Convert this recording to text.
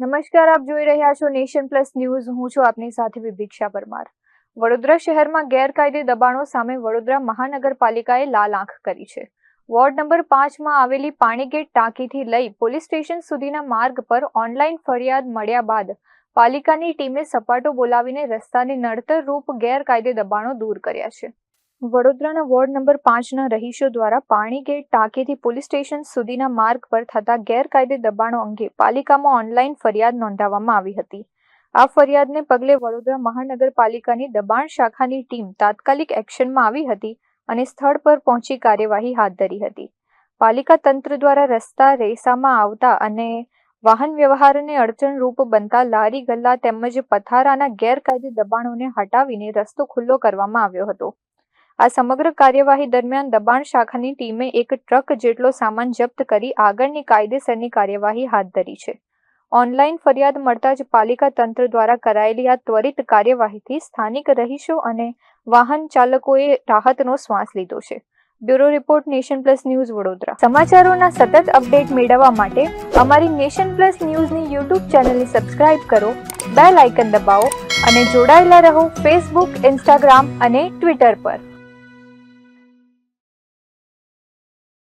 નમસ્કાર, આપ જોઈ રહ્યા છો નેશન પ્લસ ન્યૂઝ. હું છું આપની સાથે વિભિક્ષા પરમાર. વડોદરા શહેરમાં ગેરકાયદે દબાણો સામે વડોદરા મહાનગરપાલિકાએ લાલ આંખ કરી છે. વોર્ડ નંબર 5માં આવેલી પાણીગેટ ટાંકીથી લઈ પોલીસ સ્ટેશન સુધીના માર્ગ પર ઓનલાઈન ફરિયાદ મળ્યા બાદ પાલિકાની ટીમે સપાટો બોલાવીને રસ્તાની નડતર રૂપ ગેરકાયદે દબાણો દૂર કર્યા છે. વડોદરાના વોર્ડ નંબર 5ના રહીશો દ્વારા પાણીગેટ ટાંકીથી પોલીસ સ્ટેશન સુધીના માર્ગ પર થતા ગેરકાયદે દબાણો અંગે પાલિકામાં ઓનલાઈન ફરિયાદ નોંધાવવામાં આવી હતી. આ ફરિયાદને પગલે વડોદરા મહાનગરપાલિકાની દબાણ શાખાની ટીમ તાત્કાલિક એક્શનમાં આવી હતી અને સ્થળ પર પહોંચી કાર્યવાહી હાથ ધરી હતી. પાલિકા તંત્ર દ્વારા રસ્તા રેસામાં આવતા અને વાહન વ્યવહારને અડચણરૂપ બનતા લારી ગલ્લા તેમજ પથારાના ગેરકાયદે દબાણોને હટાવીને રસ્તો ખુલ્લો કરવામાં આવ્યો હતો. આ સમગ્ર કાર્યવાહી દરમિયાન દબાણ શાખાની ટીમે એક ટ્રક જેટલો સામાન જપ્ત કરી આગળની કાયદેસરની કાર્યવાહી હાથ ધરી છે. ઓનલાઈન ફરિયાદ મળતા જ પાલિકા તંત્ર દ્વારા કરાયેલી આ ત્વરિત કાર્યવાહીથી સ્થાનિક રહીશો અને વાહન ચાલકોએ રાહતનો શ્વાસ લીધો છે. Bureau report, Nation Plus News, Vadodara. સમાચારોના સતત અપડેટ મેળવવા માટે અમારી નેશન પ્લસ ન્યૂઝની યુટ્યુબ ચેનલને સબસ્ક્રાઇબ કરો, બેલ આઇકન દબાવો અને જોડાયેલા રહો ફેસબુક, ઇન્સ્ટાગ્રામ અને ટ્વિટર પર.